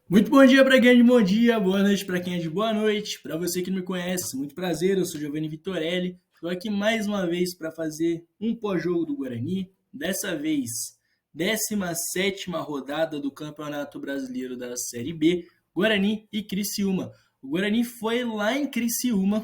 Muito bom dia para quem é de bom dia, boa noite para quem é de boa noite. Para você que não me conhece, muito prazer, eu sou Giovanni Vitorelli. Estou aqui mais uma vez para fazer um pós-jogo do Guarani. Dessa vez, 17ª rodada do Campeonato Brasileiro da Série B, Guarani e Criciúma. O Guarani foi lá em Criciúma,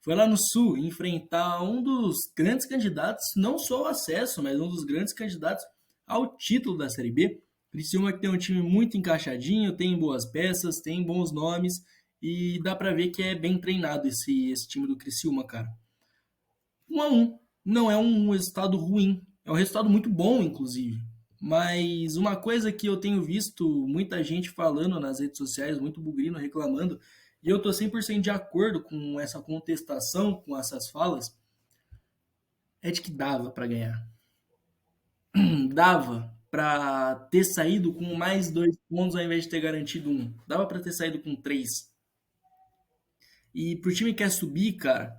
foi lá no Sul, enfrentar um dos grandes candidatos, não só ao acesso, mas um dos grandes candidatos ao título da Série B. Criciúma que tem um time muito encaixadinho, tem boas peças, tem bons nomes e dá pra ver que é bem treinado esse time do Criciúma, cara. 1-1 não é um resultado ruim, é um resultado muito bom, inclusive. Mas uma coisa que eu tenho visto muita gente falando nas redes sociais, muito bugrino reclamando, e eu tô 100% de acordo com essa contestação, com essas falas, é de que dava pra ganhar. Dava para ter saído com mais 2 pontos ao invés de ter garantido um. Dava para ter saído com três. E pro time que quer subir, cara,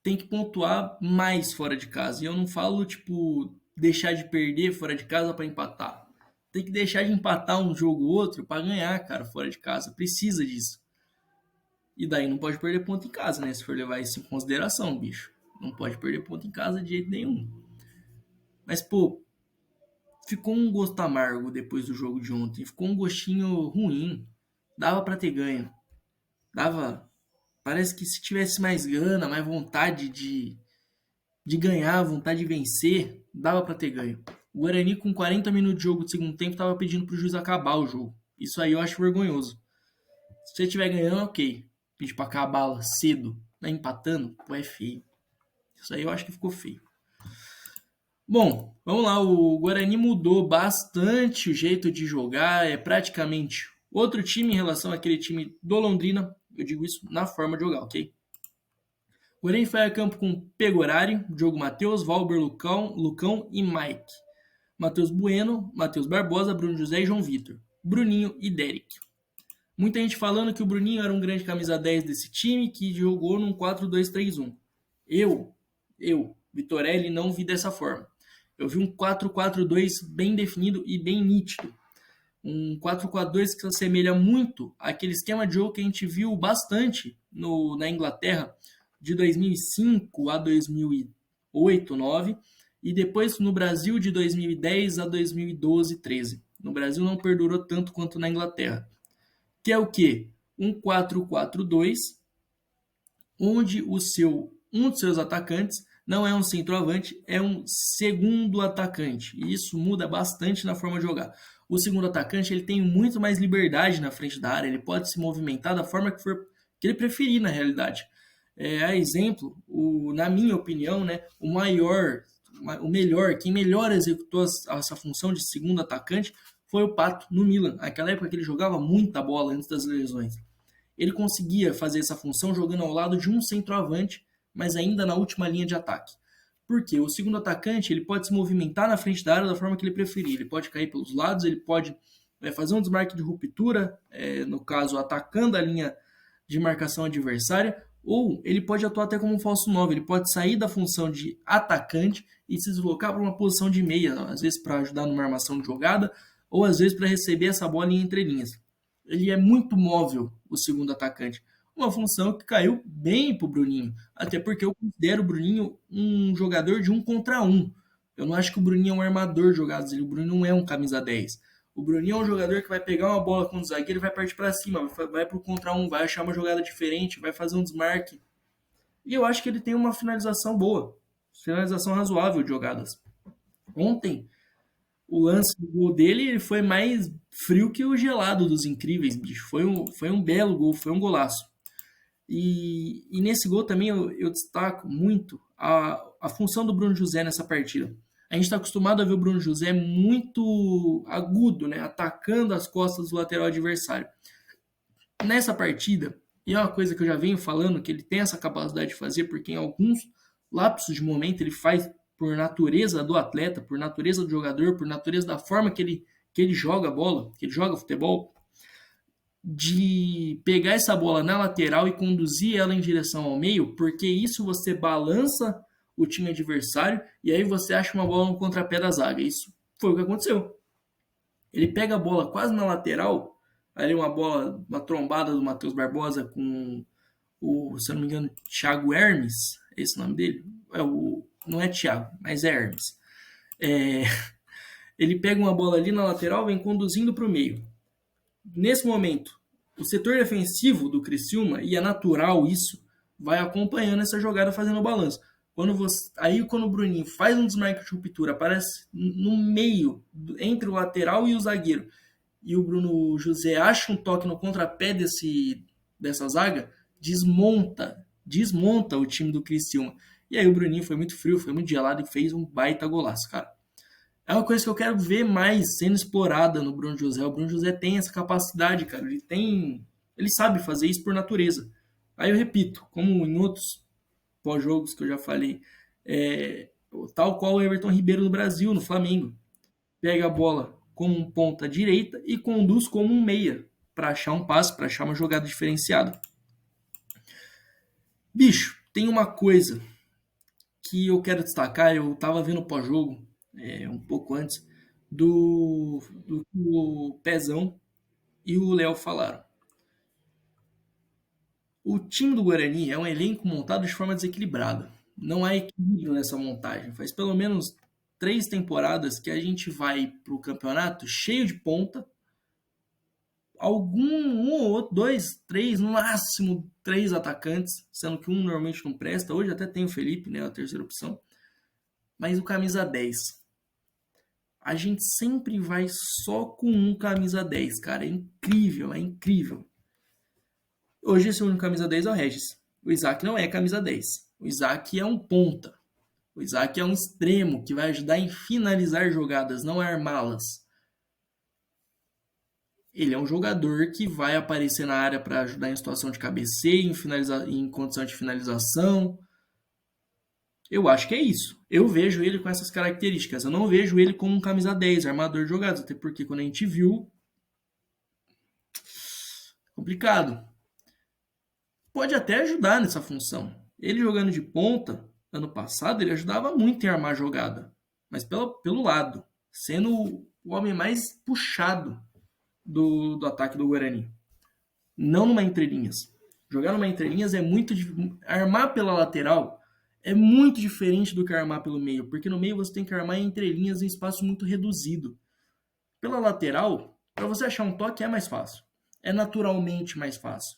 tem que pontuar mais fora de casa. E eu não falo, tipo, deixar de perder fora de casa para empatar. Tem que deixar de empatar um jogo ou outro para ganhar, cara, fora de casa. Precisa disso. E daí não pode perder ponto em casa, né? Se for levar isso em consideração, bicho. Não pode perder ponto em casa de jeito nenhum. Mas, pô, ficou um gosto amargo depois do jogo de ontem. Ficou um gostinho ruim. Dava para ter ganho. Dava. Parece que se tivesse mais gana, mais vontade de ganhar, vontade de vencer, dava para ter ganho. O Guarani, com 40 minutos de jogo do segundo tempo, tava pedindo pro juiz acabar o jogo. Isso aí eu acho vergonhoso. Se você estiver ganhando, ok. Pedir pra acabar cedo, né? Empatando, pô, é feio. Isso aí eu acho que ficou feio. Bom, vamos lá. O Guarani mudou bastante o jeito de jogar. É praticamente outro time em relação àquele time do Londrina. Eu digo isso na forma de jogar, ok? O Guarani foi a campo com Pegorari, Diogo Matheus, Valber Lucão e Mike. Matheus Bueno, Matheus Barbosa, Bruno José e João Vitor. Bruninho e Derek. Muita gente falando que o Bruninho era um grande camisa 10 desse time, que jogou num 4-2-3-1. Eu, Vitorelli, não vi dessa forma. Eu vi um 4-4-2 bem definido e bem nítido. Um 4-4-2 que se assemelha muito àquele esquema de jogo que a gente viu bastante na Inglaterra de 2005 a 2008, 2009 e depois no Brasil de 2010 a 2012, 13. No Brasil não perdurou tanto quanto na Inglaterra. Que é o quê? Um 4-4-2 onde um dos seus atacantes não é um centroavante, é um segundo atacante. E isso muda bastante na forma de jogar. O segundo atacante ele tem muito mais liberdade na frente da área, ele pode se movimentar da forma que ele preferir na realidade. A exemplo, na minha opinião, né, o melhor, quem melhor executou essa função de segundo atacante foi o Pato no Milan. Naquela época que ele jogava muita bola antes das lesões. Ele conseguia fazer essa função jogando ao lado de um centroavante, mas ainda na última linha de ataque. Porque o segundo atacante ele pode se movimentar na frente da área da forma que ele preferir. Ele pode cair pelos lados, ele pode fazer um desmarque de ruptura, no caso, atacando a linha de marcação adversária, ou ele pode atuar até como um falso 9. Ele pode sair da função de atacante e se deslocar para uma posição de meia, às vezes para ajudar numa armação de jogada, ou às vezes para receber essa bola em entrelinhas. Ele é muito móvel, o segundo atacante. Uma função que caiu bem pro Bruninho. Até porque eu considero o Bruninho um jogador de 1 contra 1. Eu não acho que o Bruninho é um armador de jogadas. O Bruninho não é um camisa 10. O Bruninho é um jogador que vai pegar uma bola com o zagueiro e vai partir para cima. Vai pro contra 1, vai achar uma jogada diferente, vai fazer um desmarque. E eu acho que ele tem uma finalização boa. Finalização razoável de jogadas. Ontem, o lance do gol dele foi mais frio que o gelado dos incríveis, bicho. Foi um belo gol, foi um golaço. E nesse gol também eu destaco muito a função do Bruno José nessa partida. A gente está acostumado a ver o Bruno José muito agudo, né, atacando as costas do lateral adversário. Nessa partida, e é uma coisa que eu já venho falando, que ele tem essa capacidade de fazer, porque em alguns lapsos de momento ele faz por natureza do atleta, por natureza do jogador, por natureza da forma que ele joga a bola, que ele joga futebol, de pegar essa bola na lateral e conduzir ela em direção ao meio, porque isso você balança o time adversário e aí você acha uma bola no contrapé da zaga. Isso foi o que aconteceu. Ele pega a bola quase na lateral, ali uma bola, uma trombada do Matheus Barbosa com se eu não me engano, Thiago Hermes, é esse o nome dele? Não é Thiago, mas é Hermes. É, ele pega uma bola ali na lateral, vem conduzindo para o meio. Nesse momento, o setor defensivo do Criciúma, e é natural isso, vai acompanhando essa jogada fazendo o balanço. Quando o Bruninho faz um desmarque de ruptura, aparece no meio, entre o lateral e o zagueiro, e o Bruno José acha um toque no contrapé dessa zaga, desmonta o time do Criciúma. E aí o Bruninho foi muito frio, foi muito gelado e fez um baita golaço, cara. É uma coisa que eu quero ver mais sendo explorada no Bruno José. O Bruno José tem essa capacidade, cara. Ele sabe fazer isso por natureza. Aí eu repito, como em outros pós-jogos que eu já falei, tal qual o Everton Ribeiro no Brasil, no Flamengo. Pega a bola como um ponta direita e conduz como um meia para achar um passe, para achar uma jogada diferenciada. Bicho, tem uma coisa que eu quero destacar. Eu tava vendo o pós-jogo, um pouco antes, do que o Pezão e o Léo falaram. O time do Guarani é um elenco montado de forma desequilibrada. Não há equilíbrio nessa montagem. Faz pelo menos 3 temporadas que a gente vai pro campeonato cheio de ponta. Um ou outro, 2, 3, no máximo 3 atacantes, sendo que um normalmente não presta. Hoje até tem o Felipe, né, a terceira opção. Mas o camisa 10. A gente sempre vai só com um camisa 10, cara. É incrível, é incrível. Hoje esse único camisa 10 é o Regis. O Isaac não é camisa 10. O Isaac é um ponta. O Isaac é um extremo que vai ajudar em finalizar jogadas, não armá-las. Ele é um jogador que vai aparecer na área para ajudar em situação de cabeceio, em condição de finalização. Eu acho que é isso. Eu vejo ele com essas características. Eu não vejo ele como um camisa 10, armador de jogadas. Até porque quando a gente viu... complicado. Pode até ajudar nessa função. Ele jogando de ponta, ano passado, ele ajudava muito em armar a jogada. Mas pelo lado. Sendo o homem mais puxado do ataque do Guarani. Não numa entrelinhas. Jogar numa entrelinhas é muito... Armar pela lateral é muito diferente do que armar pelo meio. Porque no meio você tem que armar em entrelinhas em espaço muito reduzido. Pela lateral, para você achar um toque é mais fácil. É naturalmente mais fácil.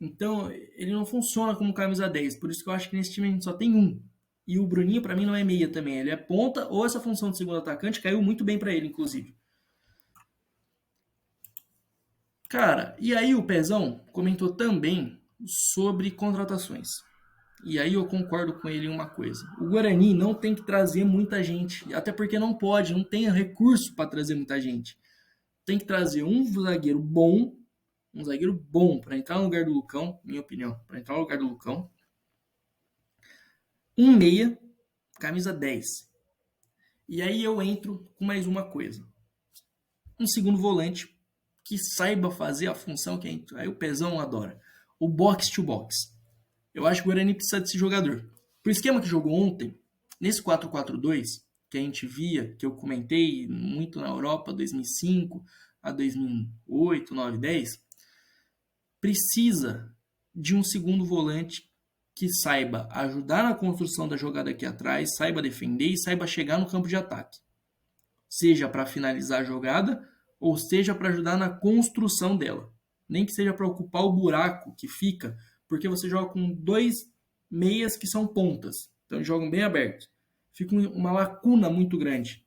Então, ele não funciona como camisa 10. Por isso que eu acho que nesse time a gente só tem um. E o Bruninho, para mim, não é meia também. Ele é ponta ou essa função de segundo atacante caiu muito bem para ele, inclusive. Cara, e aí o Pezão comentou também sobre contratações. E aí eu concordo com ele em uma coisa. O Guarani não tem que trazer muita gente. Até porque não pode, não tem recurso para trazer muita gente. Tem que trazer um zagueiro bom para entrar no lugar do Lucão, minha opinião, para entrar no lugar do Lucão. Um meia, camisa 10. E aí eu entro com mais uma coisa. Um segundo volante que saiba fazer a função que aí o Pezão adora. O box to box. Eu acho que o Guarani precisa desse jogador. Pro esquema que jogou ontem, nesse 4-4-2, que a gente via, que eu comentei muito na Europa, 2005 a 2008, 9, 10, precisa de um segundo volante que saiba ajudar na construção da jogada aqui atrás, saiba defender e saiba chegar no campo de ataque. Seja para finalizar a jogada ou seja para ajudar na construção dela. Nem que seja para ocupar o buraco que fica, porque você joga com 2 meias que são pontas. Então eles jogam bem abertos. Fica uma lacuna muito grande.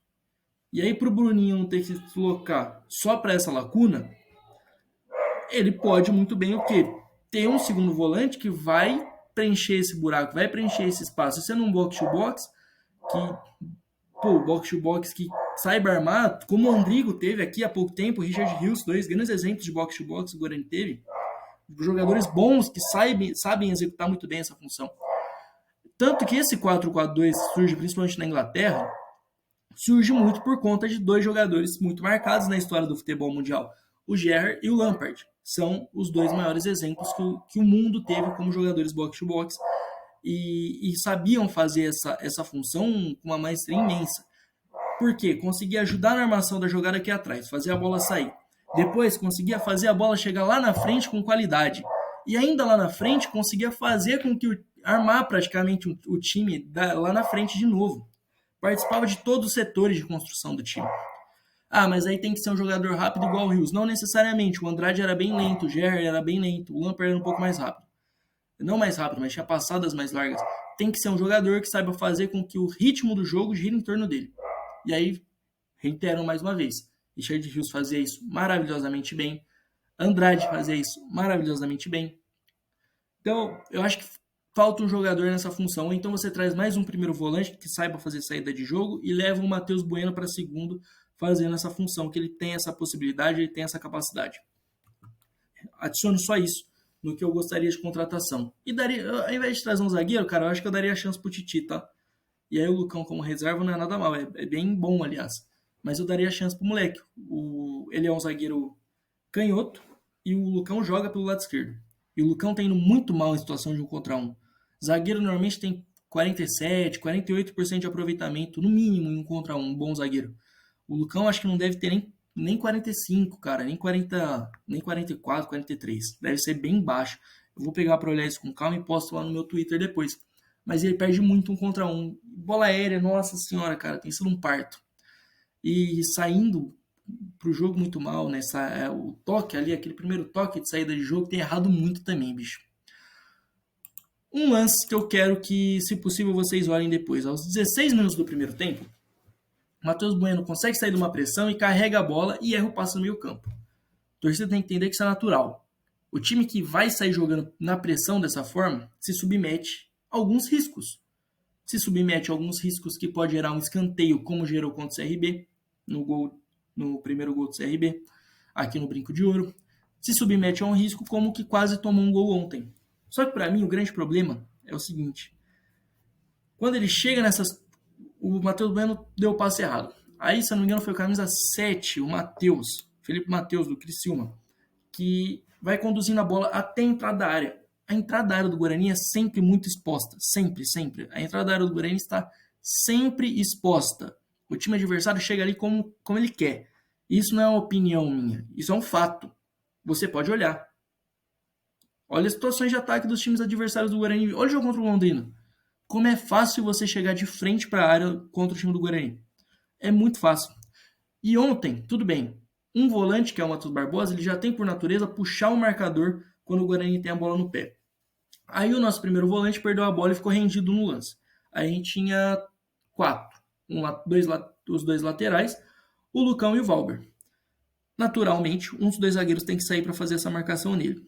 E aí para o Bruninho não ter que se deslocar só para essa lacuna, ele pode muito bem o quê? Ter um segundo volante que vai preencher esse buraco, vai preencher esse espaço. Sendo um box-to-box, box-to-box que saiba armar, como o Andrigo teve aqui há pouco tempo, o Richard Rios, 2 grandes exemplos de box-to-box que o Guarani teve. Jogadores bons que sabem executar muito bem essa função. Tanto que esse 4-4-2 surge principalmente na Inglaterra, surge muito por conta de 2 jogadores muito marcados na história do futebol mundial. O Gerrard e o Lampard são os 2 maiores exemplos que o mundo teve como jogadores box-to-box e sabiam fazer essa função com uma maestria imensa. Por quê? Conseguia ajudar na armação da jogada aqui atrás, fazer a bola sair. Depois conseguia fazer a bola chegar lá na frente com qualidade. E ainda lá na frente conseguia fazer com que armar praticamente o time lá na frente de novo. Participava de todos os setores de construção do time. Ah, mas aí tem que ser um jogador rápido igual o Rios. Não necessariamente. O Andrade era bem lento, o Gerrard era bem lento, o Lampard era um pouco mais rápido. Não mais rápido, mas tinha passadas mais largas. Tem que ser um jogador que saiba fazer com que o ritmo do jogo gire em torno dele. E aí, reiteram mais uma vez. Richard Rios fazia isso maravilhosamente bem. Andrade fazia isso maravilhosamente bem. Então, eu acho que falta um jogador nessa função. Ou então você traz mais um primeiro volante que saiba fazer saída de jogo e leva o Matheus Bueno para segundo fazendo essa função, que ele tem essa possibilidade, ele tem essa capacidade. Adiciono só isso no que eu gostaria de contratação. E daria, ao invés de trazer um zagueiro, cara, eu acho que eu daria a chance pro Titi, tá? E aí o Lucão como reserva não é nada mal, é bem bom, aliás. Mas eu daria a chance pro moleque. Ele é um zagueiro canhoto e o Lucão joga pelo lado esquerdo. E o Lucão tá indo muito mal em situação de 1 contra 1. Zagueiro normalmente tem 47, 48% de aproveitamento, no mínimo, em 1 contra 1, um bom zagueiro. O Lucão acho que não deve ter nem 45, cara, nem 40, nem 44, 43. Deve ser bem baixo. Eu vou pegar para olhar isso com calma e posto lá no meu Twitter depois. Mas ele perde muito 1 contra 1. Bola aérea, nossa senhora, cara, tem sido um parto. E saindo pro jogo muito mal, né? O toque ali, aquele primeiro toque de saída de jogo tem errado muito também, bicho. Um lance que eu quero que, se possível, vocês olhem depois. Aos 16 minutos do primeiro tempo, Matheus Bueno consegue sair de uma pressão e carrega a bola e erra o passe no meio campo. A torcida tem que entender que isso é natural. O time que vai sair jogando na pressão dessa forma se submete a alguns riscos. Se submete a alguns riscos que pode gerar um escanteio, como gerou contra o CRB, no primeiro gol do CRB, aqui no Brinco de Ouro. Se submete a um risco como que quase tomou um gol ontem. Só que para mim o grande problema é o seguinte. Quando ele chega nessas... O Matheus Bueno deu o passe errado. Aí, se eu não me engano, foi o camisa 7, o Matheus, Felipe Matheus, do Criciúma, que vai conduzindo a bola até a entrada da área. A entrada da área do Guarani é sempre muito exposta. Sempre, sempre. A entrada da área do Guarani está sempre exposta. O time adversário chega ali como ele quer. Isso não é uma opinião minha. Isso é um fato. Você pode olhar. Olha as situações de ataque dos times adversários do Guarani. Olha o jogo contra o Londrina. Como é fácil você chegar de frente para a área contra o time do Guarani. É muito fácil. E ontem, tudo bem. Um volante, que é o Matheus Barbosa, ele já tem por natureza puxar o marcador quando o Guarani tem a bola no pé. Aí o nosso primeiro volante perdeu a bola e ficou rendido no lance. Aí a gente tinha 4. Os dois laterais, o Lucão e o Valber. Naturalmente, um dos dois zagueiros tem que sair para fazer essa marcação nele.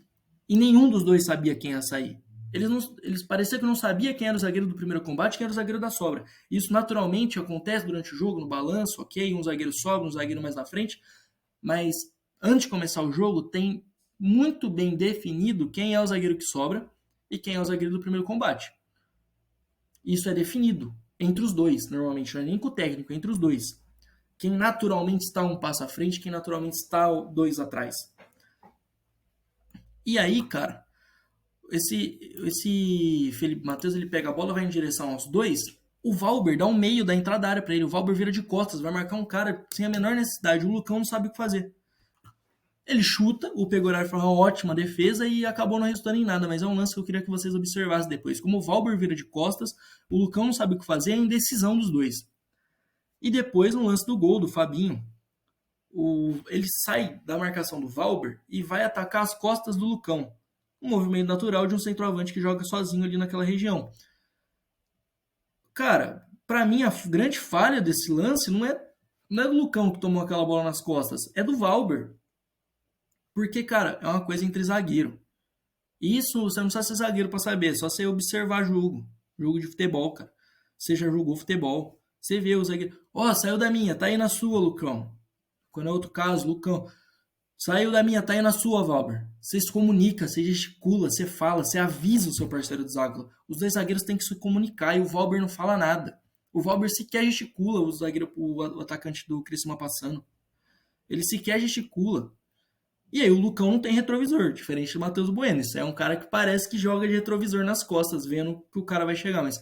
E nenhum dos dois sabia quem ia sair. Eles pareciam que não sabiam quem era o zagueiro do primeiro combate e quem era o zagueiro da sobra. Isso naturalmente acontece durante o jogo, no balanço, ok? Um zagueiro sobra, um zagueiro mais na frente. Mas antes de começar o jogo, tem muito bem definido quem é o zagueiro que sobra e quem é o zagueiro do primeiro combate. Isso é definido entre os dois, normalmente. Não é nem com o técnico, é entre os dois. Quem naturalmente está um passo à frente, quem naturalmente está 2 atrás. E aí, cara, esse Felipe Matheus, ele pega a bola, vai em direção aos dois, o Valber dá um meio da entrada da área pra ele, o Valber vira de costas, vai marcar um cara sem a menor necessidade, o Lucão não sabe o que fazer. Ele chuta, o Pegoraro foi uma ótima defesa e acabou não resultando em nada, mas é um lance que eu queria que vocês observassem depois. Como o Valber vira de costas, o Lucão não sabe o que fazer, é a indecisão dos dois. E depois, no lance do gol do Fabinho, ele sai da marcação do Valber e vai atacar as costas do Lucão. Um movimento natural de um centroavante que joga sozinho ali naquela região. Cara, pra mim a grande falha desse lance não é do Lucão que tomou aquela bola nas costas, é do Valber. Porque, cara, é uma coisa entre zagueiro. Isso você não precisa ser zagueiro pra saber, é só você observar jogo. Jogo de futebol, cara. Você já jogou futebol. Você vê o zagueiro. Ó, saiu da minha, tá aí na sua, Lucão. Quando é outro caso, Lucão. Saiu da minha, tá aí na sua, Valber. Você se comunica, você gesticula, você fala, você avisa o seu parceiro de zaga. Os dois zagueiros têm que se comunicar e o Valber não fala nada. O Valber sequer gesticula o atacante do Criciúma passando. Ele sequer gesticula. E aí o Lucão não tem retrovisor, diferente do Matheus Bueno. Isso é um cara que parece que joga de retrovisor nas costas, vendo que o cara vai chegar. Mas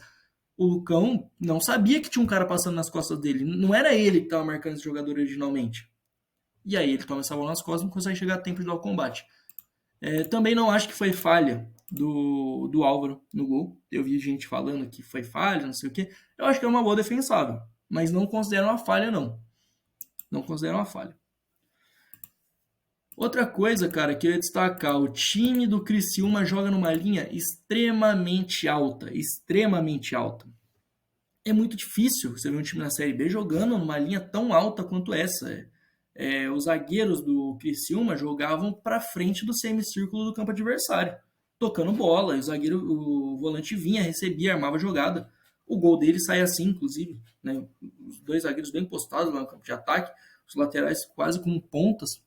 o Lucão não sabia que tinha um cara passando nas costas dele. Não era ele que estava marcando esse jogador originalmente. E aí ele toma essa bola nas costas e não consegue chegar a tempo de dar o combate. Também não acho que foi falha do Álvaro no gol. Eu vi gente falando que foi falha, não sei o quê. Eu acho que é uma boa defensável, mas não considero uma falha, não. Não considero uma falha. Outra coisa, cara, que eu ia destacar, o time do Criciúma joga numa linha extremamente alta, extremamente alta. É muito difícil você ver um time na Série B jogando numa linha tão alta quanto essa. Os zagueiros do Criciúma jogavam para frente do semicírculo do campo adversário, tocando bola. E o volante vinha, recebia, armava a jogada. O gol dele sai assim, inclusive, né? Os dois zagueiros bem postados lá no campo de ataque, os laterais quase como pontas.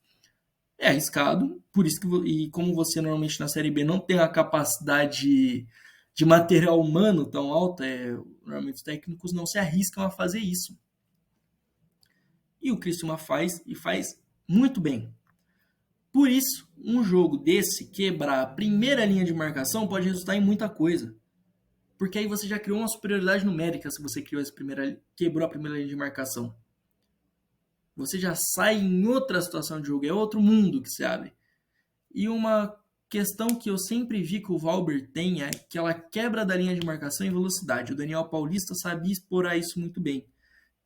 É arriscado, por isso que e como você normalmente na Série B não tem a capacidade de material humano tão alta, normalmente os técnicos não se arriscam a fazer isso. E o Criciúma faz e faz muito bem. Por isso, um jogo desse quebrar a primeira linha de marcação pode resultar em muita coisa. Porque aí você já criou uma superioridade numérica se você quebrou a primeira linha de marcação. Você já sai em outra situação de jogo, é outro mundo que se abre. E uma questão que eu sempre vi que o Valber tem é que ela quebra da linha de marcação em velocidade. O Daniel Paulista sabia explorar isso muito bem.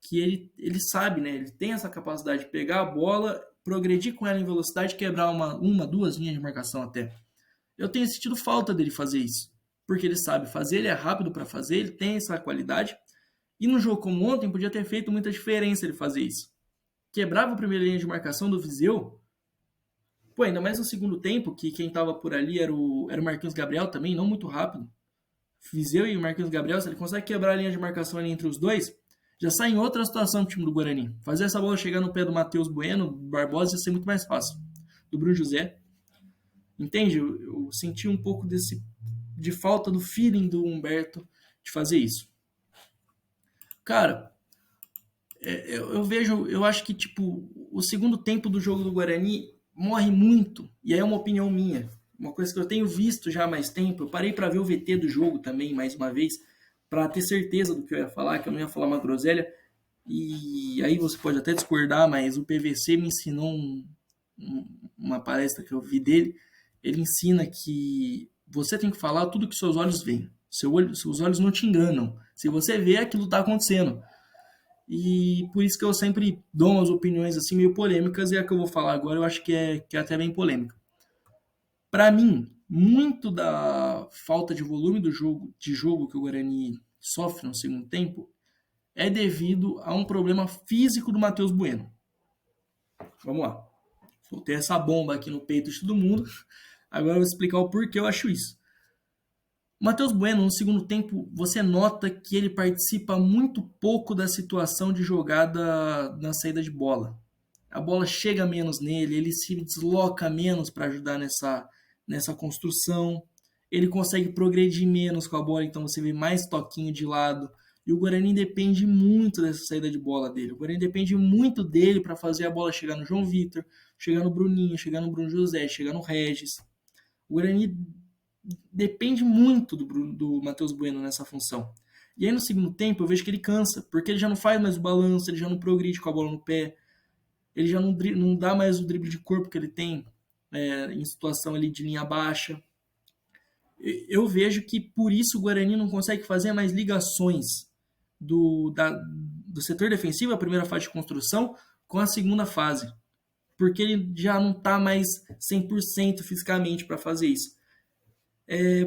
Que ele sabe, né? Ele tem essa capacidade de pegar a bola, progredir com ela em velocidade, quebrar duas linhas de marcação até. Eu tenho sentido falta dele fazer isso. Porque ele sabe fazer, ele é rápido para fazer, ele tem essa qualidade. E no jogo como ontem, podia ter feito muita diferença ele fazer isso. Quebrava a primeira linha de marcação do Viseu. Pô, ainda mais no segundo tempo, que quem tava por ali era o Marquinhos Gabriel também, não muito rápido. Viseu e o Marquinhos Gabriel, se ele consegue quebrar a linha de marcação ali entre os dois, já sai em outra situação do time do Guarani. Fazer essa bola chegar no pé do Matheus Bueno, Barbosa, ia ser muito mais fácil. Do Bruno José. Entende? Eu senti um pouco de falta do feeling do Humberto de fazer isso. Cara, eu acho que, tipo, o segundo tempo do jogo do Guarani morre muito, e aí é uma opinião minha, uma coisa que eu tenho visto já há mais tempo. Eu parei para ver o VT do jogo também, mais uma vez, para ter certeza do que eu ia falar, que eu não ia falar uma groselha, e aí você pode até discordar, mas o PVC me ensinou uma palestra que eu vi dele, ele ensina que você tem que falar tudo que seus olhos veem, seus olhos não te enganam, se você vê, aquilo está acontecendo. E por isso que eu sempre dou umas opiniões assim meio polêmicas, e a que eu vou falar agora eu acho que é até bem polêmica. Para mim, muito da falta de volume de jogo que o Guarani sofre no segundo tempo é devido a um problema físico do Matheus Bueno. Vamos lá. Vou ter essa bomba aqui no peito de todo mundo. Agora eu vou explicar o porquê eu acho isso. O Matheus Bueno, no segundo tempo, você nota que ele participa muito pouco da situação de jogada na saída de bola. A bola chega menos nele, ele se desloca menos para ajudar nessa construção. Ele consegue progredir menos com a bola, então você vê mais toquinho de lado. E o Guarani depende muito dessa saída de bola dele. O Guarani depende muito dele para fazer a bola chegar no João Vitor, chegar no Bruninho, chegar no Bruno José, chegar no Regis. O Guarani depende muito do Matheus Bueno nessa função. E aí no segundo tempo eu vejo que ele cansa, porque ele já não faz mais o balanço, ele já não progride com a bola no pé, ele já não dá mais o drible de corpo que ele tem em situação ali de linha baixa. Eu vejo que por isso o Guarani não consegue fazer mais ligações do setor defensivo, a primeira fase de construção, com a segunda fase. Porque ele já não está mais 100% fisicamente para fazer isso.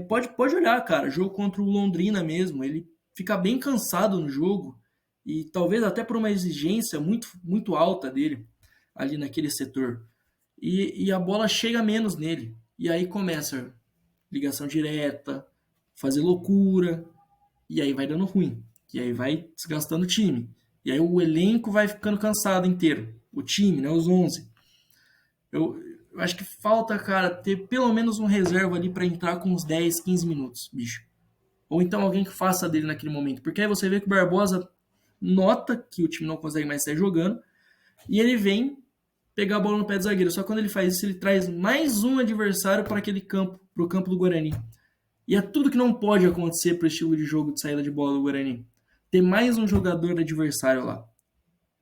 Pode olhar, cara, jogo contra o Londrina mesmo, ele fica bem cansado no jogo, e talvez até por uma exigência muito, muito alta dele, ali naquele setor. E a bola chega menos nele, e aí começa ligação direta, fazer loucura, e aí vai dando ruim, e aí vai desgastando o time. E aí o elenco vai ficando cansado inteiro, o time, né, os 11. Eu acho que falta, cara, ter pelo menos um reserva ali para entrar com uns 10, 15 minutos, bicho. Ou então alguém que faça dele naquele momento. Porque aí você vê que o Barbosa nota que o time não consegue mais sair jogando e ele vem pegar a bola no pé do zagueiro. Só que quando ele faz isso, ele traz mais um adversário para aquele campo, para o campo do Guarani. E é tudo que não pode acontecer para o estilo de jogo de saída de bola do Guarani. Ter mais um jogador adversário lá.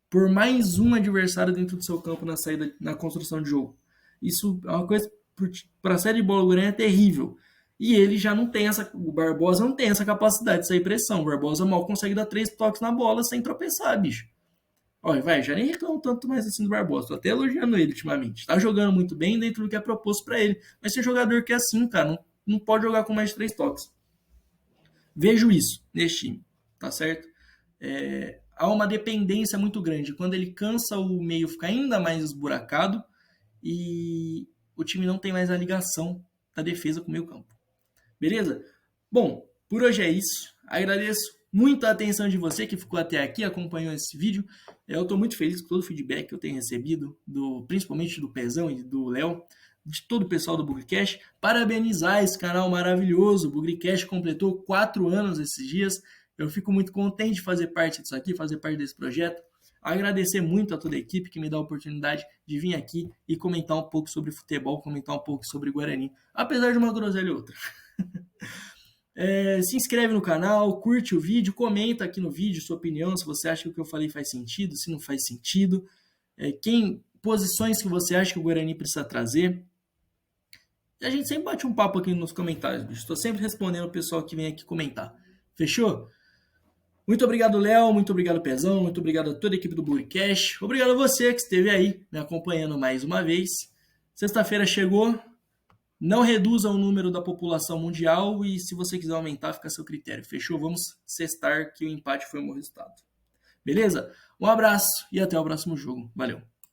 por mais um adversário dentro do seu campo na saída, na construção de jogo. Isso é uma coisa para a série de bola do Guarani é terrível. E ele já não tem essa. O Barbosa não tem essa capacidade de sair pressão. O Barbosa mal consegue dar 3 toques na bola sem tropeçar, bicho. Olha, vai, já nem reclamo tanto mais assim do Barbosa. Tô até elogiando ele ultimamente. Tá jogando muito bem dentro do que é proposto para ele. Mas tem jogador que é assim, cara, não pode jogar com mais de 3 toques. Vejo isso nesse time, tá certo? Há uma dependência muito grande. Quando ele cansa, o meio fica ainda mais esburacado e o time não tem mais a ligação da defesa com o meio campo. Beleza? Bom, por hoje é isso. Agradeço muito a atenção de você que ficou até aqui, acompanhou esse vídeo. Eu estou muito feliz com todo o feedback que eu tenho recebido, principalmente do Pezão e do Léo, de todo o pessoal do Bugrecast. Parabenizar esse canal maravilhoso. O Bugrecast completou 4 anos esses dias. Eu fico muito contente de fazer parte disso aqui, fazer parte desse projeto. Agradecer muito a toda a equipe que me dá a oportunidade de vir aqui e comentar um pouco sobre futebol, comentar um pouco sobre Guarani, apesar de uma groselha ou outra. Se inscreve no canal, curte o vídeo, comenta aqui no vídeo sua opinião, se você acha que o que eu falei faz sentido, se não faz sentido, posições que você acha que o Guarani precisa trazer. E a gente sempre bate um papo aqui nos comentários, bicho. Estou sempre respondendo o pessoal que vem aqui comentar. Fechou? Muito obrigado, Léo. Muito obrigado, Pezão. Muito obrigado a toda a equipe do Bugrecast. Obrigado a você que esteve aí me acompanhando mais uma vez. Sexta-feira chegou. Não reduza o número da população mundial e se você quiser aumentar, fica a seu critério. Fechou? Vamos sextar que o empate foi um bom resultado. Beleza? Um abraço e até o próximo jogo. Valeu!